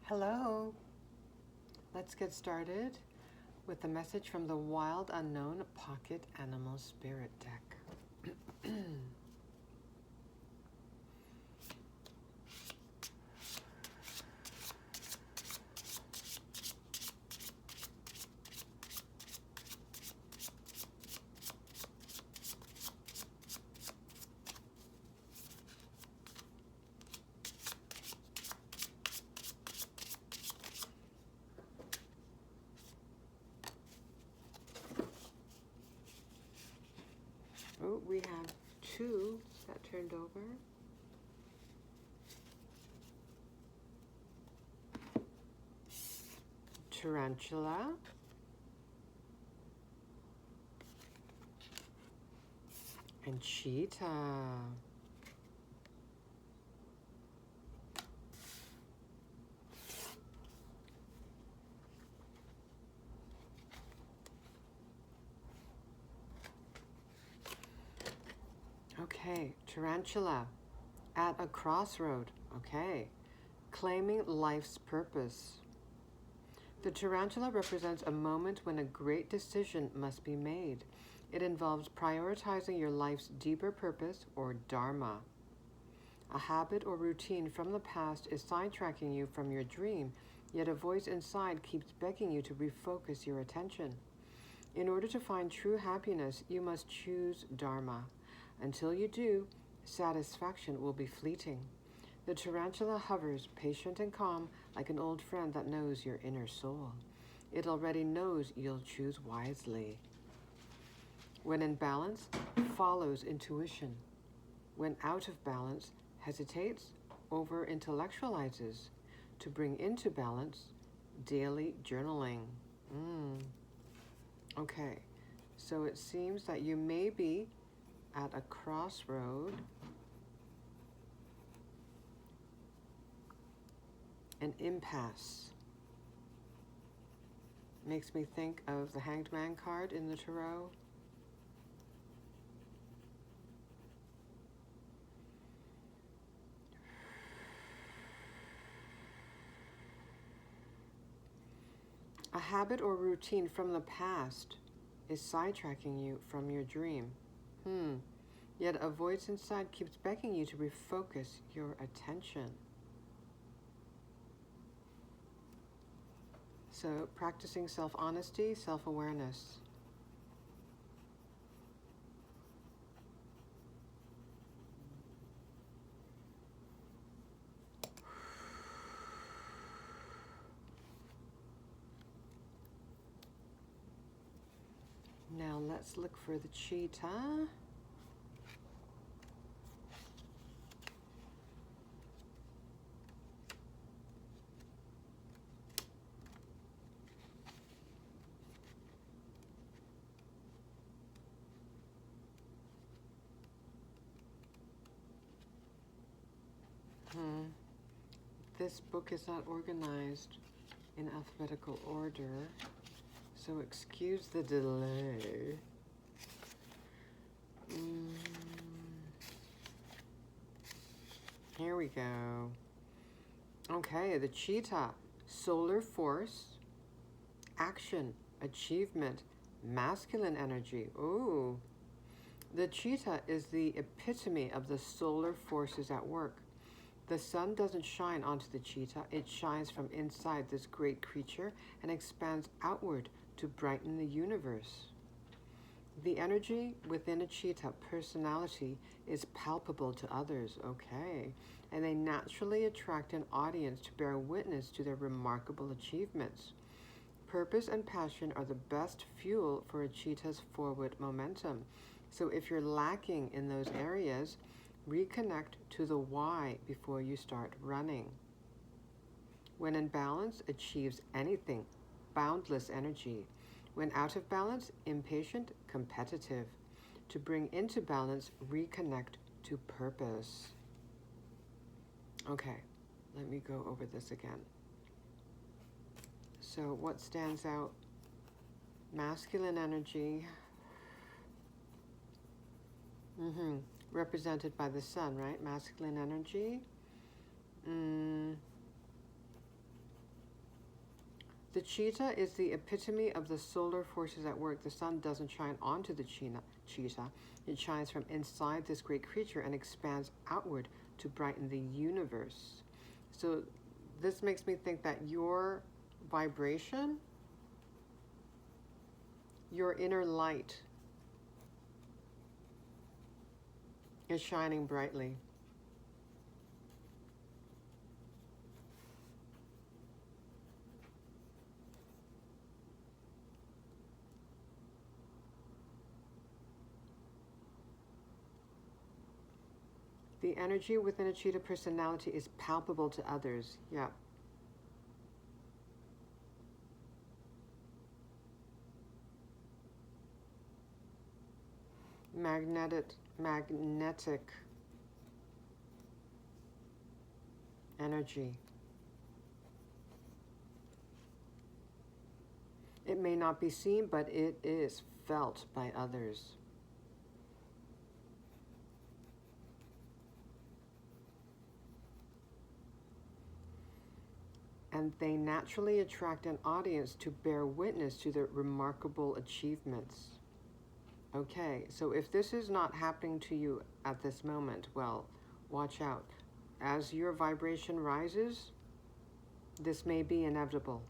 Hello. Let's get started with the message from the Wild Unknown Pocket Animal Spirit deck. Oh, we have two that turned over. Tarantula. And cheetah. Okay, tarantula at a crossroad. Okay, claiming life's purpose. The tarantula represents a moment when a great decision must be made. It involves prioritizing your life's deeper purpose or dharma. A habit or routine from the past is sidetracking you from your dream, yet a voice inside keeps begging you to refocus your attention. In order to find true happiness, you must choose dharma. Until you do, satisfaction will be fleeting. The tarantula hovers, patient and calm, like an old friend that knows your inner soul. It already knows you'll choose wisely. When in balance, follows intuition. When out of balance, hesitates, over-intellectualizes. To bring into balance, daily journaling. Okay, so it seems that you may be at a crossroad. An impasse. Makes me think of the Hanged Man card in the Tarot. A habit or routine from the past is sidetracking you from your dream. Yet a voice inside keeps begging you to refocus your attention. So, practicing self-honesty, self-awareness. Now let's look for the cheetah. This book is not organized in alphabetical order, so excuse the delay. Here we go. Okay, the cheetah. Solar force, action, achievement, masculine energy. Ooh. The cheetah is the epitome of the solar forces at work. The sun doesn't shine onto the cheetah, it shines from inside this great creature and expands outward to brighten the universe. The energy within a cheetah personality is palpable to others, okay, and they naturally attract an audience to bear witness to their remarkable achievements. Purpose and passion are the best fuel for a cheetah's forward momentum. So if you're lacking in those areas, reconnect to the why before you start running. When in balance, achieves anything, boundless energy. When out of balance, impatient, competitive. To bring into balance, reconnect to purpose. Okay, let me go over this again. So what stands out? Masculine energy. Represented by the sun, right? Masculine energy. The cheetah is the epitome of the solar forces at work. The sun doesn't shine onto the cheetah. It shines from inside this great creature and expands outward to brighten the universe. So this makes me think that your vibration, your inner light, is shining brightly. The energy within a cheetah personality is palpable to others. Yeah. Magnetic energy. It may not be seen, but it is felt by others. And they naturally attract an audience to bear witness to their remarkable achievements. Okay, so if this is not happening to you at this moment, well, watch out. As your vibration rises, this may be inevitable.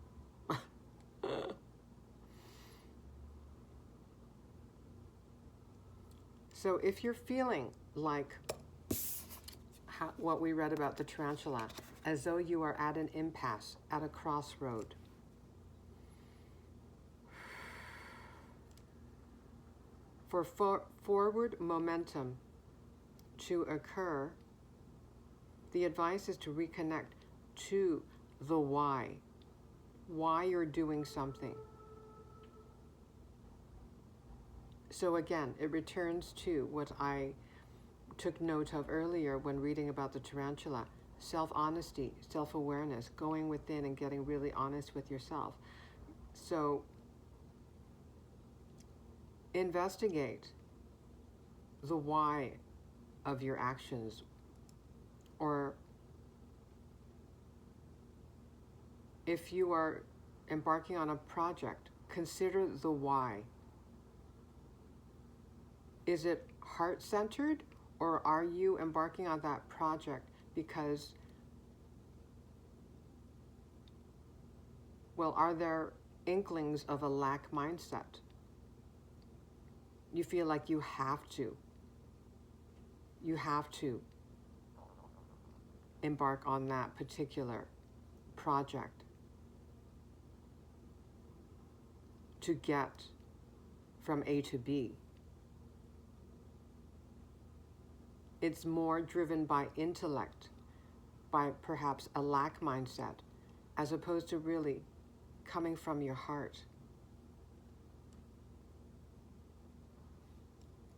So if you're feeling like what we read about the tarantula, as though you are at an impasse, at a crossroad, for forward momentum to occur, the advice is to reconnect to the why you're doing something. So again, it returns to what I took note of earlier when reading about the tarantula: self-honesty, self-awareness, going within and getting really honest with yourself. So investigate the why of your actions, or if you are embarking on a project, consider the why. Is it heart-centered, or are you embarking on that project because, well, are there inklings of a lack mindset? You feel like you have to embark on that particular project to get from A to B. It's more driven by intellect, by perhaps a lack mindset, as opposed to really coming from your heart,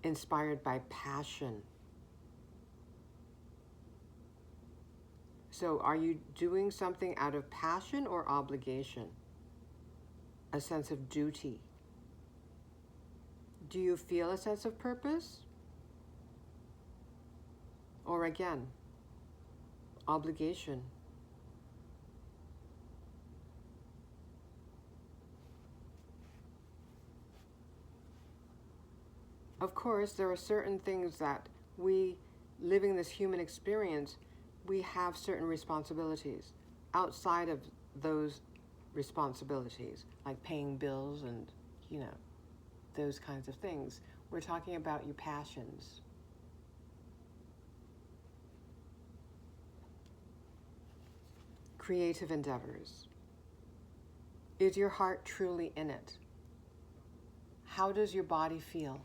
inspired by passion. So are you doing something out of passion or obligation? A sense of duty? Do you feel a sense of purpose? Or again, obligation? Of course, there are certain things that we, living this human experience, we have certain responsibilities. Outside of those responsibilities, like paying bills and, those kinds of things, we're talking about your passions. Creative endeavors. Is your heart truly in it? How does your body feel?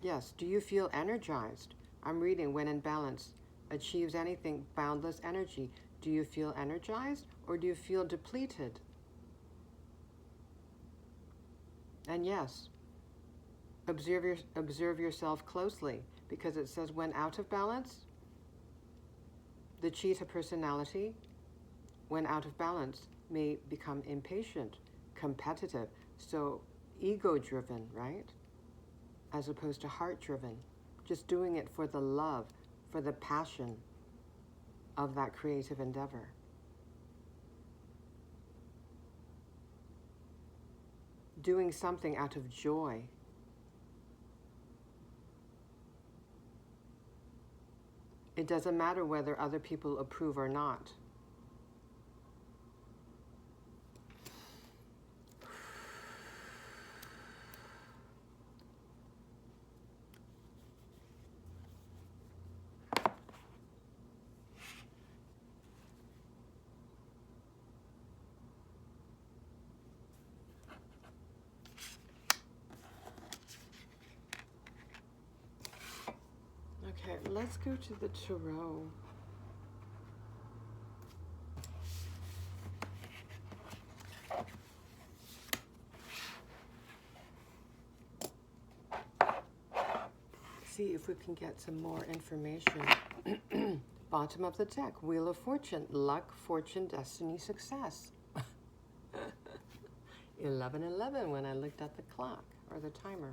Yes, do you feel energized? I'm reading, when in balance, achieves anything, boundless energy. Do you feel energized, or do you feel depleted? And yes, observe yourself closely, because it says when out of balance, the cheetah personality, when out of balance, may become impatient, competitive, so ego-driven, right? As opposed to heart-driven. Just doing it for the love, for the passion of that creative endeavor. Doing something out of joy. It doesn't matter whether other people approve or not. Okay, let's go to the tarot. See if we can get some more information. Bottom of the deck, Wheel of Fortune, luck, fortune, destiny, success. 11:11 when I looked at the clock or the timer.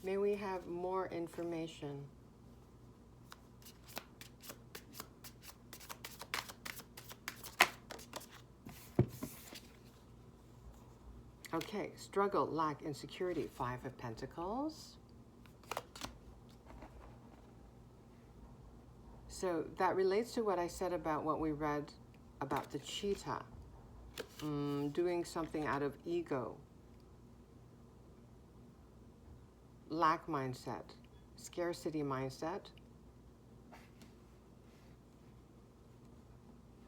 May we have more information? Okay, struggle, lack, insecurity, 5 of Pentacles. So that relates to what I said about what we read about the cheetah. Doing something out of ego. Lack mindset, scarcity mindset,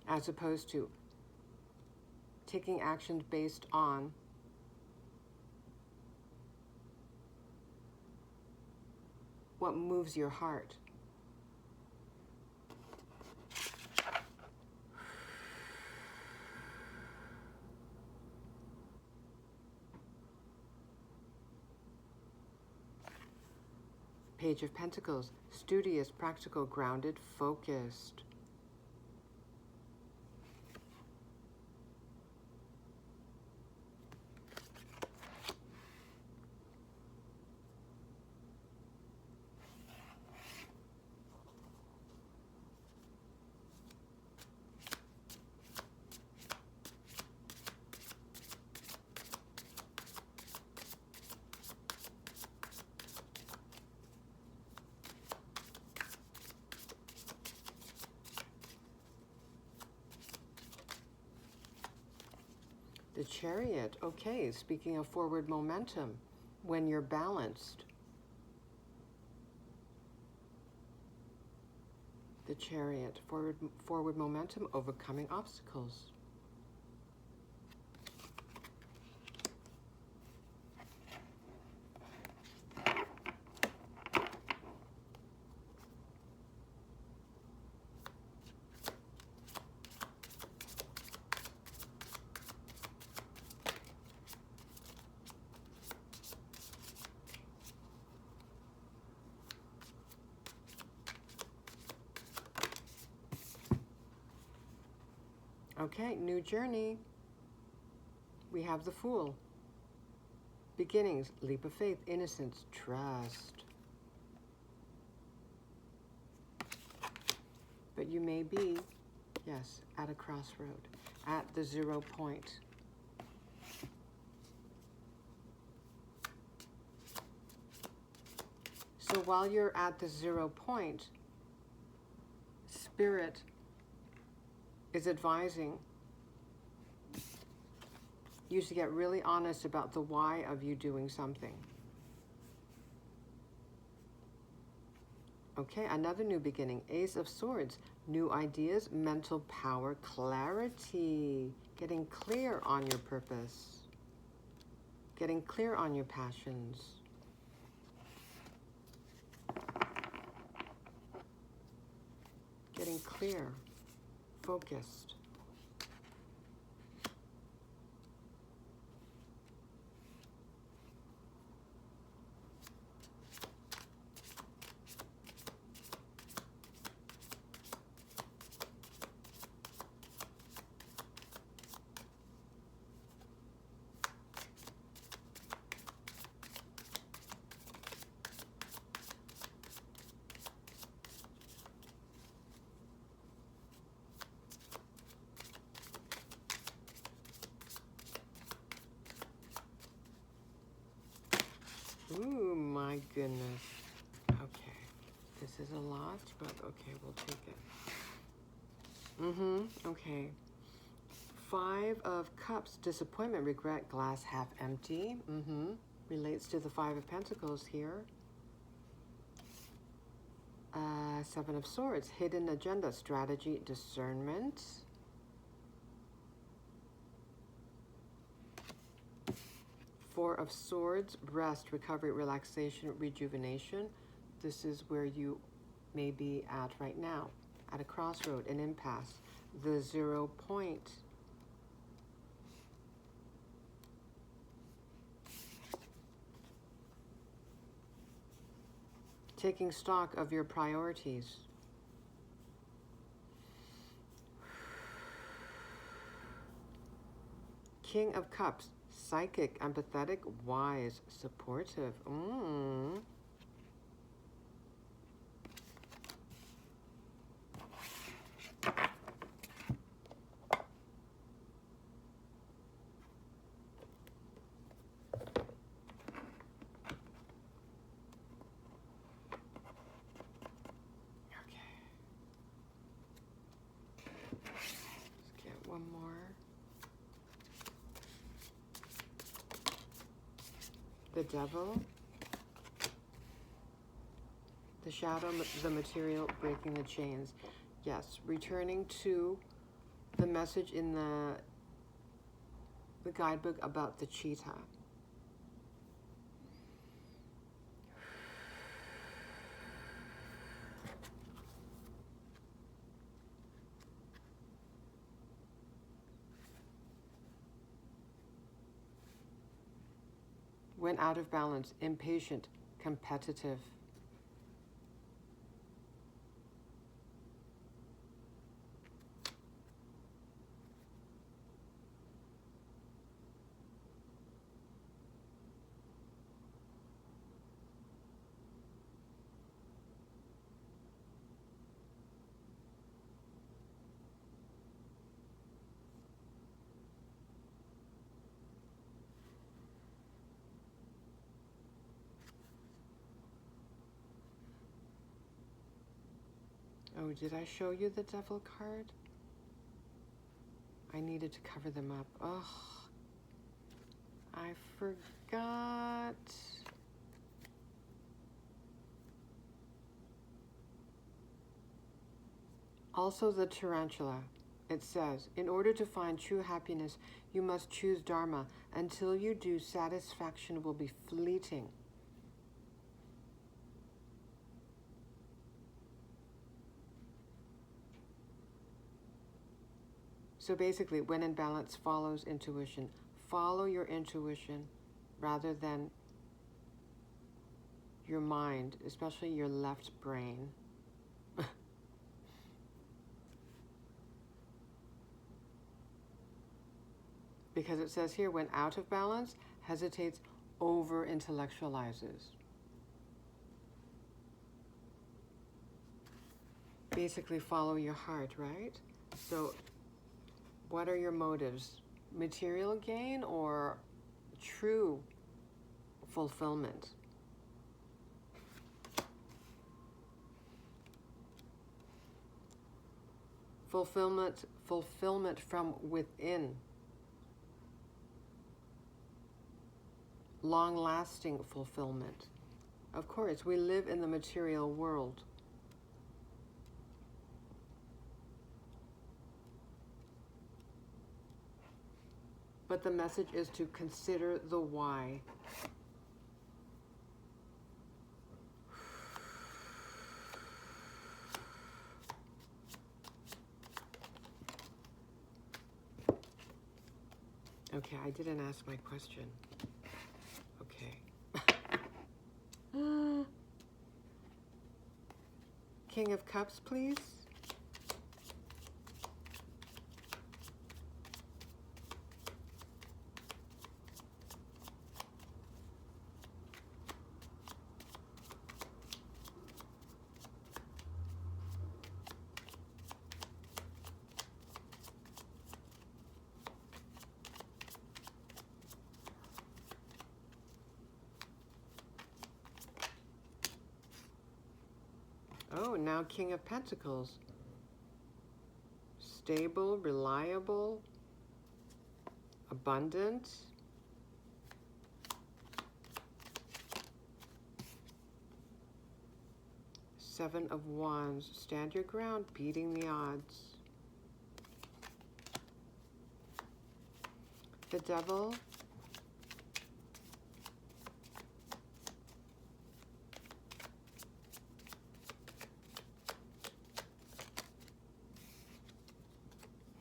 as opposed to taking actions based on what moves your heart. Page of Pentacles, studious, practical, grounded, focused. The Chariot, okay, speaking of forward momentum, when you're balanced. The Chariot, forward momentum, overcoming obstacles. Okay, new journey. We have the Fool. Beginnings, leap of faith, innocence, trust. But you may be, yes, at a crossroad, at the 0 point. So while you're at the 0 point, Spirit is advising you to get really honest about the why of you doing something. Okay, another new beginning. Ace of Swords, new ideas, mental power, clarity, getting clear on your purpose, getting clear on your passions. Getting clear, focused. my goodness. Okay. This is a lot, but okay, we'll take it. Okay. 5 of Cups, disappointment, regret, glass half empty. Relates to the 5 of Pentacles here. 7 of Swords, hidden agenda, strategy, discernment. 4 of Swords, rest, recovery, relaxation, rejuvenation. This is where you may be at right now, at a crossroad, an impasse, the 0 point. Taking stock of your priorities. King of Cups, psychic, empathetic, wise, supportive. One more. The Devil. The shadow, the material, breaking the chains. Yes, returning to the message in the guidebook about the cheetah. When out of balance, impatient, competitive. Oh, did I show you the Devil card? I needed to cover them up. Oh, I forgot. Also the tarantula. It says, in order to find true happiness, you must choose Dharma. Until you do, satisfaction will be fleeting. So basically, when in balance, follows intuition. Follow your intuition rather than your mind, especially your left brain. Because it says here, when out of balance, hesitates, over-intellectualizes. Basically, follow your heart, right? So what are your motives? Material gain or true fulfillment? Fulfillment from within. Long-lasting fulfillment. Of course, we live in the material world. But the message is to consider the why. Okay, I didn't ask my question. Okay. King of Cups, please. Oh, now King of Pentacles. Stable, reliable, abundant. Seven of Wands. Stand your ground, beating the odds. The Devil.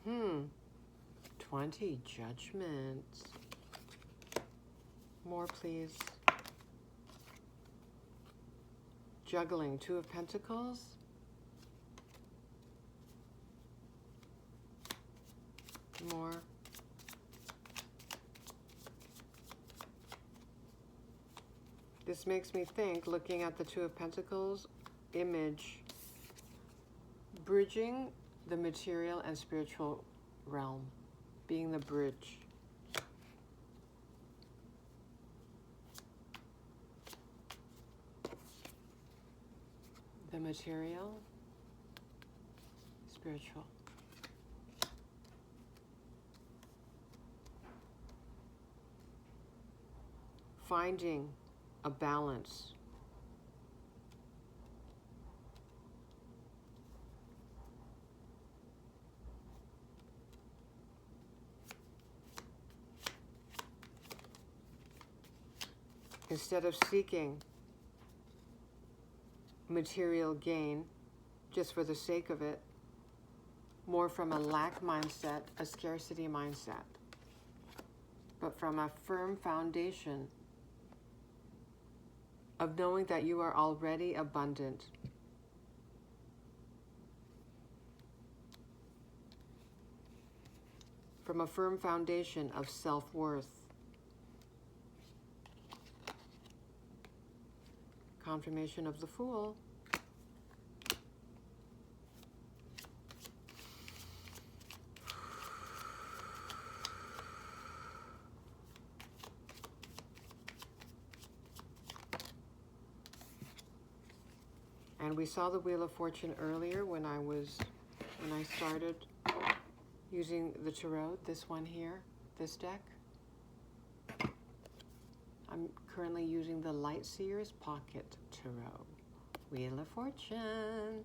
Hmm. 20 Judgments. More, please. Juggling. 2 of Pentacles. More. This makes me think, looking at the 2 of Pentacles image, bridging the material and spiritual realm, being the bridge. The material, spiritual. Finding a balance. Instead of seeking material gain just for the sake of it, more from a lack mindset, a scarcity mindset, but from a firm foundation of knowing that you are already abundant. From a firm foundation of self-worth. Confirmation of the Fool. And we saw the Wheel of Fortune earlier when I started using the tarot, this one here, this deck. I'm currently using the Light Seers Pocket Tarot. Wheel of Fortune.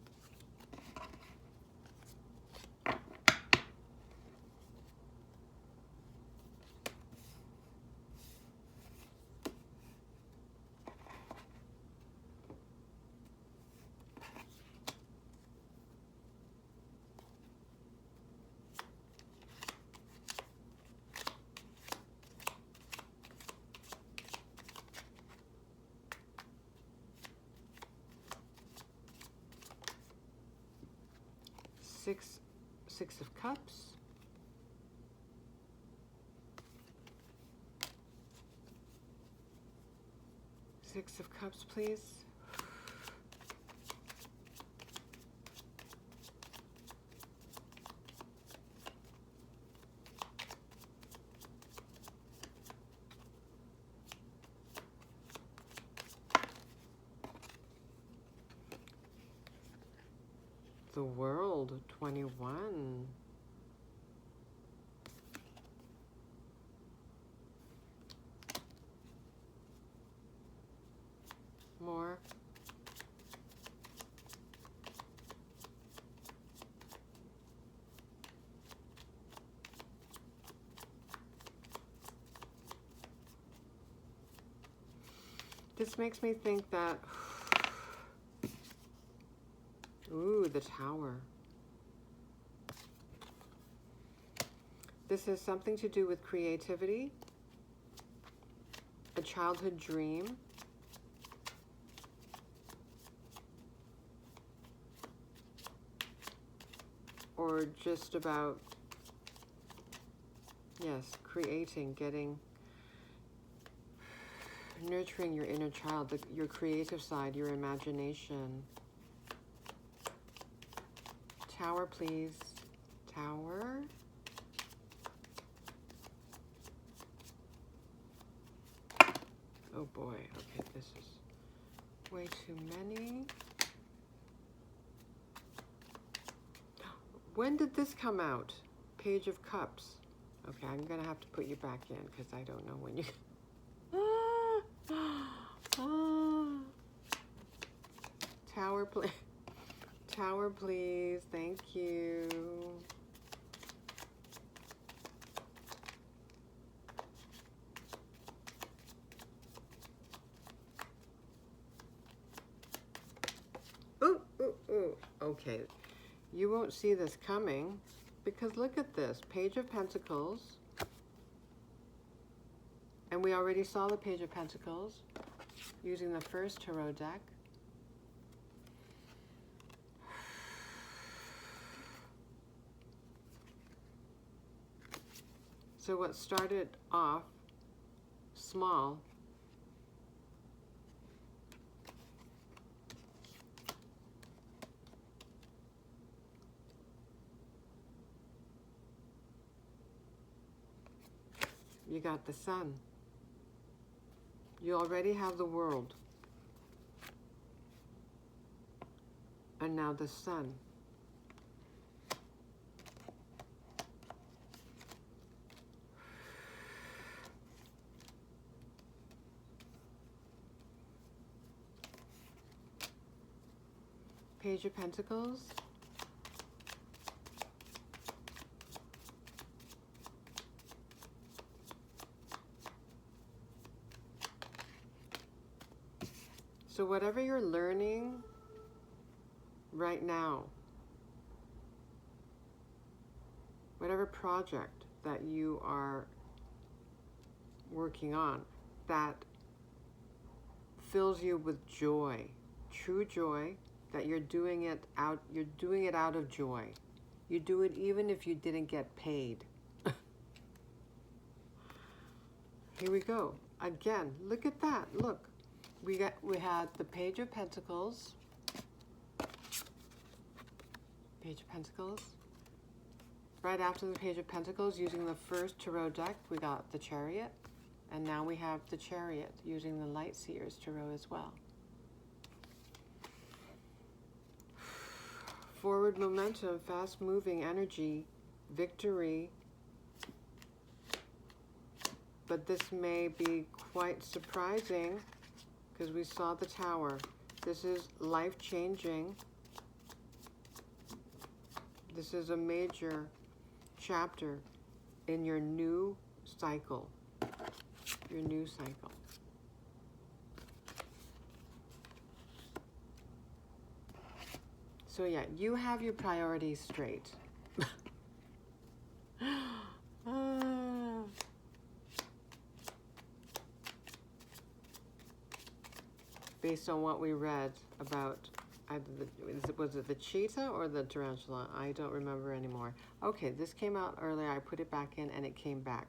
Six of Cups. Six of Cups, please. The World, 21. More. This makes me think that, ooh, the Tower. This has something to do with creativity, a childhood dream, or just about, yes, creating, nurturing your inner child, your creative side, your imagination. Tower, please. Tower. Oh boy, okay, this is way too many. When did this come out? Page of Cups. Okay, I'm going to have to put you back in because I don't know when you... Tower, please. Tower, please. Thank you. Ooh, ooh, ooh. Okay. You won't see this coming because look at this. Page of Pentacles. And we already saw the Page of Pentacles using the first tarot deck. So what started off small you got the Sun. You already have the world. And now the Sun. Page of Pentacles. So whatever you're learning right now, whatever project that you are working on that fills you with joy, true joy, that you're doing it out of joy. You do it even if you didn't get paid. Here we go. Again, look at that. Look. We had the Page of Pentacles. Page of Pentacles. Right after the Page of Pentacles, using the first tarot deck, we got the Chariot. And now we have the Chariot using the Light Seers tarot as well. Forward momentum, fast moving energy, victory. But this may be quite surprising because we saw the Tower. This is life-changing. This is a major chapter in your new cycle. Your new cycle. So yeah, you have your priorities straight. Based on what we read about, was it the cheetah or the tarantula? I don't remember anymore. Okay, this came out earlier. I put it back in and it came back.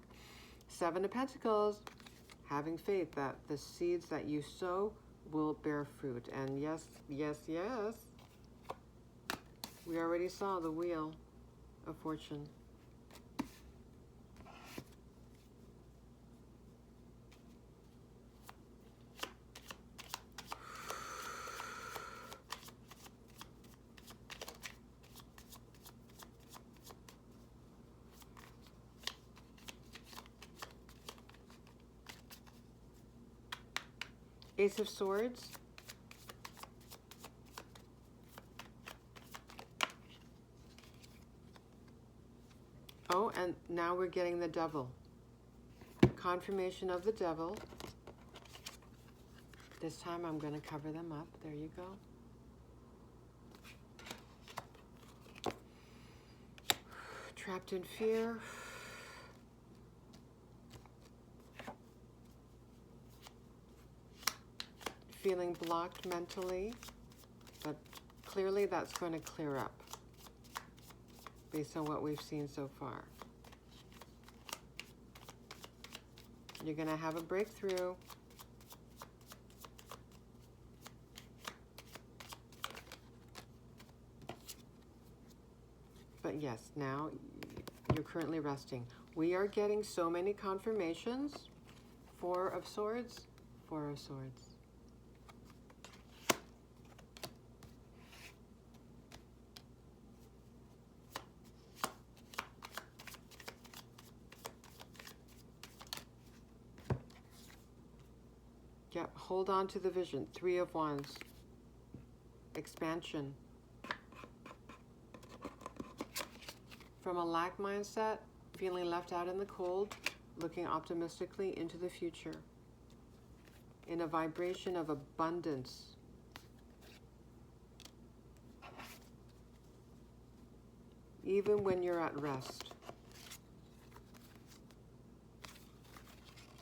Seven of Pentacles, having faith that the seeds that you sow will bear fruit. And yes, yes, yes. We already saw the Wheel of Fortune. Ace of Swords. Oh, and now we're getting the Devil. Confirmation of the Devil. This time I'm going to cover them up. There you go. Trapped in fear. Feeling blocked mentally, but clearly that's going to clear up based on what we've seen so far. You're going to have a breakthrough. But yes, now you're currently resting. We are getting so many confirmations. Four of Swords, Four of Swords. Hold on to the vision. 3 of Wands. Expansion. From a lack mindset, feeling left out in the cold, looking optimistically into the future. In a vibration of abundance. Even when you're at rest.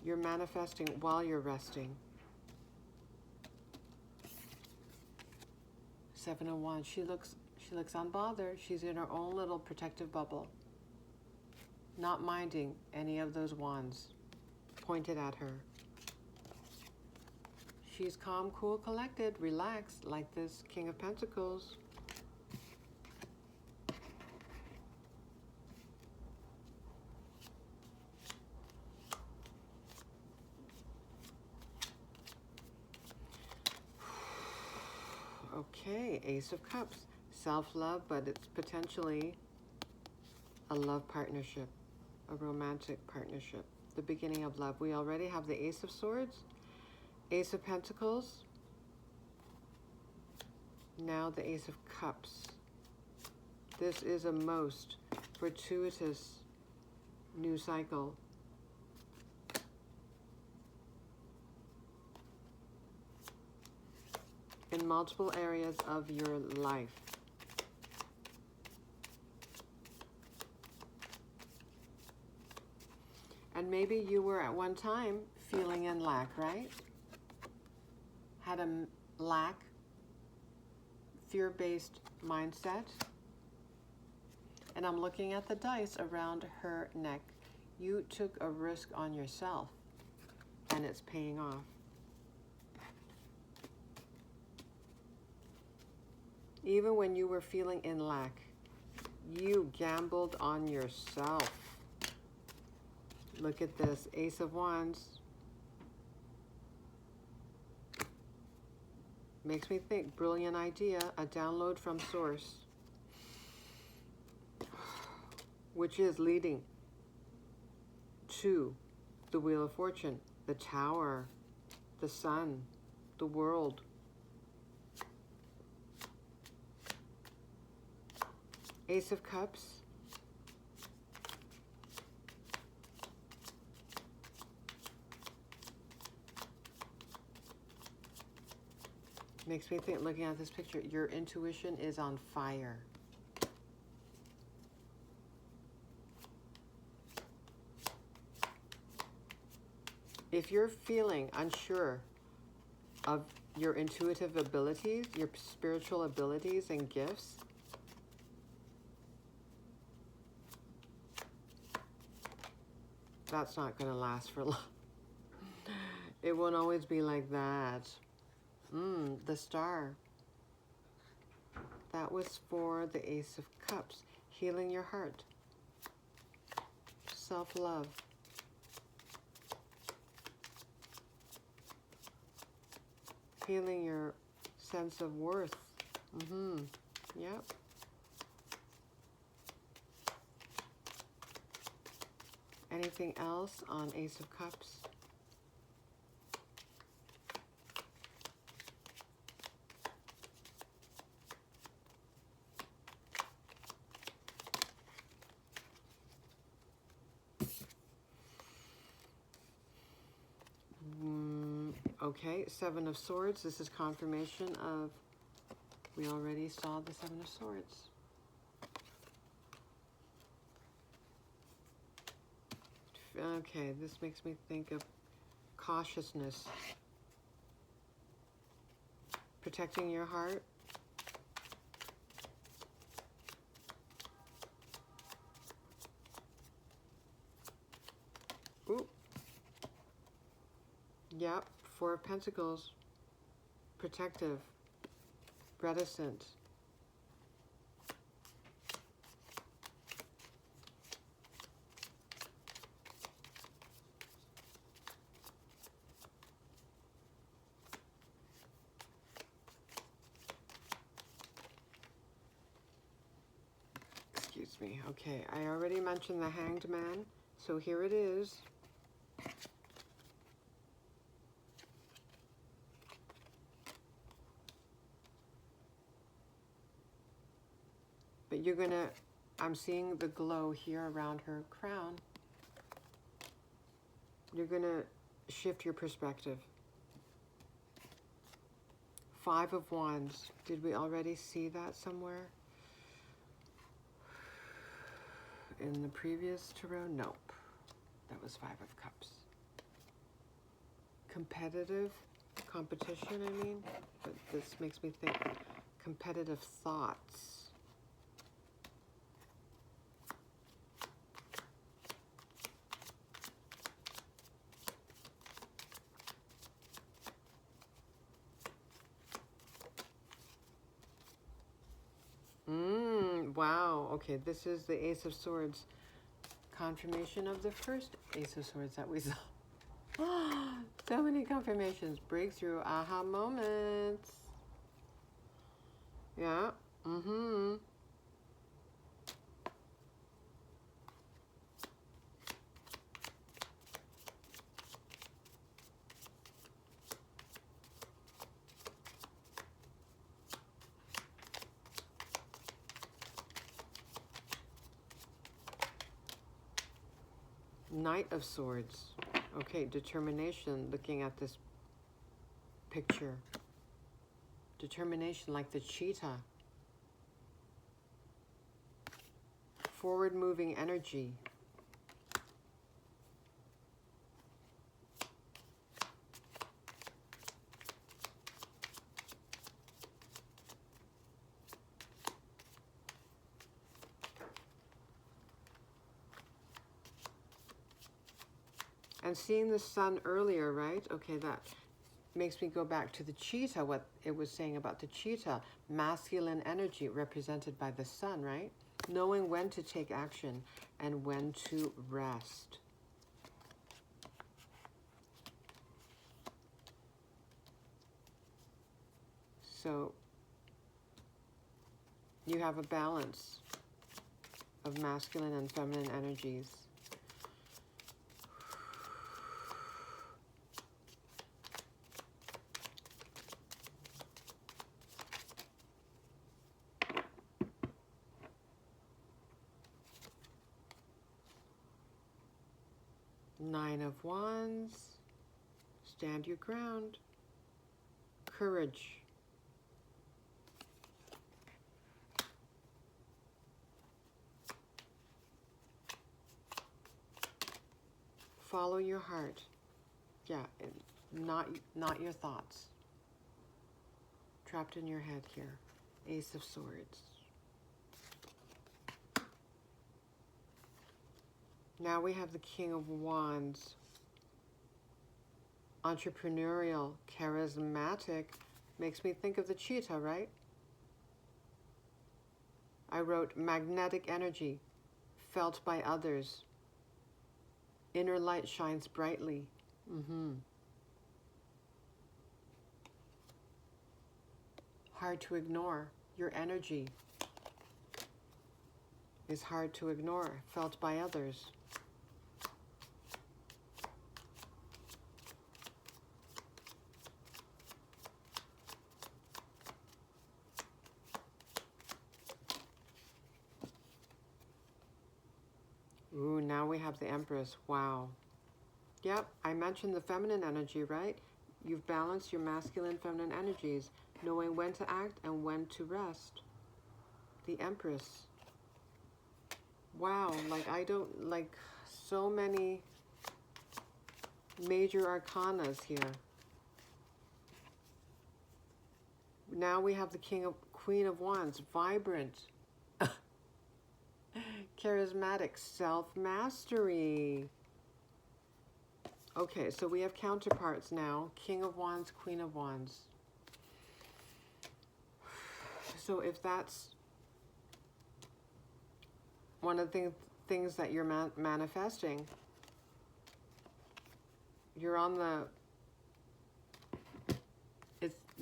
You're manifesting while you're resting. 7 of Wands. She looks unbothered. She's in her own little protective bubble. Not minding any of those wands pointed at her. She's calm, cool, collected, relaxed, like this King of Pentacles. Okay, Ace of Cups. Self-love, but it's potentially a love partnership, a romantic partnership, the beginning of love. We already have the Ace of Swords, Ace of Pentacles, now the Ace of Cups. This is a most fortuitous new cycle. In multiple areas of your life. And maybe you were at one time feeling in lack, right? Had a lack, fear-based mindset. And I'm looking at the dice around her neck. You took a risk on yourself, and it's paying off. Even when you were feeling in lack, you gambled on yourself. Look at this, Ace of Wands. Makes me think, brilliant idea, a download from source, which is leading to the Wheel of Fortune, the Tower, the Sun, the World. Ace of Cups. Makes me think, looking at this picture, your intuition is on fire. If you're feeling unsure of your intuitive abilities, your spiritual abilities and gifts, that's not going to last for long. It won't always be like that. The Star. That was for the Ace of Cups. Healing your heart. Self-love. Healing your sense of worth. Yep. Anything else on Ace of Cups? Okay, Seven of Swords. This is confirmation of, we already saw the Seven of Swords. Okay, this makes me think of cautiousness. Protecting your heart. Ooh. Yep, Four of Pentacles. Protective. Reticent. Excuse me. Okay, I already mentioned the Hanged Man, so here it is. you're gonna, I'm seeing the glow here around her crown. You're gonna shift your perspective. 5 of Wands. Did we already see that somewhere? In the previous tarot? Nope. That was 5 of Cups. Competitive, competition, I mean. But this makes me think competitive thoughts. Wow. Okay, this is the Ace of Swords. Confirmation of the first Ace of Swords that we saw. So many confirmations. Breakthrough. Aha moments. Yeah. Knight of Swords. Okay, determination, looking at this picture. Determination like the cheetah. Forward moving energy. And seeing the sun earlier, right? Okay, that makes me go back to the cheetah, what it was saying about the cheetah. Masculine energy represented by the sun, right? Knowing when to take action and when to rest. So you have a balance of masculine and feminine energies. Nine of Wands. Stand your ground. Courage. Follow your heart. Yeah, not your thoughts. Trapped in your head here. Ace of Swords. Now we have the King of Wands. Entrepreneurial, charismatic. Makes me think of the cheetah, right? I wrote magnetic energy, felt by others. Inner light shines brightly. Hard to ignore. Your energy is hard to ignore, felt by others. Ooh, now we have the Empress. Wow. Yep, I mentioned the feminine energy, right? You've balanced your masculine, feminine energies, knowing when to act and when to rest. The Empress. Wow, like I don't, like so many major arcanas here. Now we have the Queen of Wands, vibrant, charismatic, self-mastery. Okay, so we have counterparts now. King of Wands, Queen of Wands. So if that's one of the things that you're manifesting, you're on the,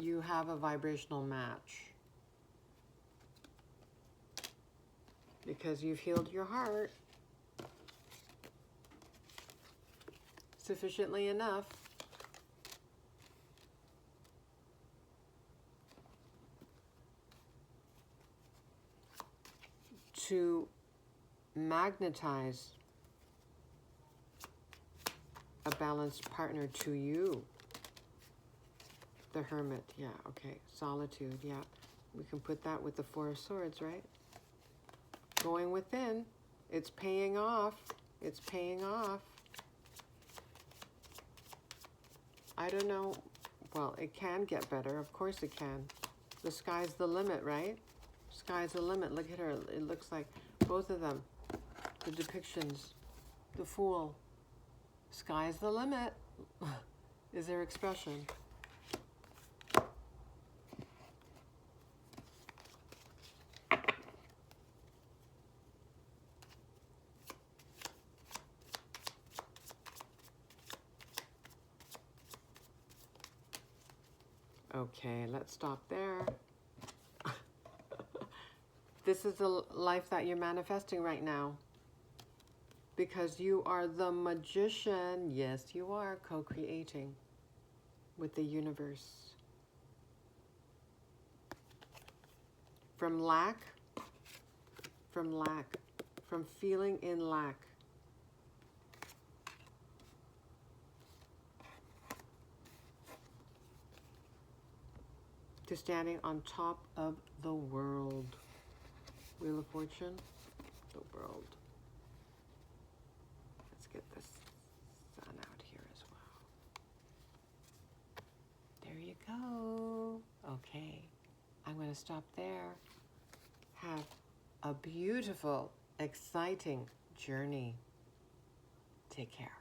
you have a vibrational match. Because you've healed your heart sufficiently enough. to magnetize a balanced partner to you. The Hermit, yeah, okay. Solitude, yeah. We can put that with the Four of Swords, right? Going within. It's paying off. It's paying off. I don't know. Well, it can get better. Of course it can. The sky's the limit, right? Sky's the limit. Look at her. It looks like both of them. The depictions. The Fool. Sky's the limit is their expression. Okay, let's stop there. This is the life that you're manifesting right now. Because you are the magician. Yes, you are co-creating with the universe. From lack, from feeling in lack. To standing on top of the world. Wheel of Fortune, the world. Let's get this sun out here as well. There you go. Okay, I'm going to stop there. Have a beautiful, exciting journey. Take care.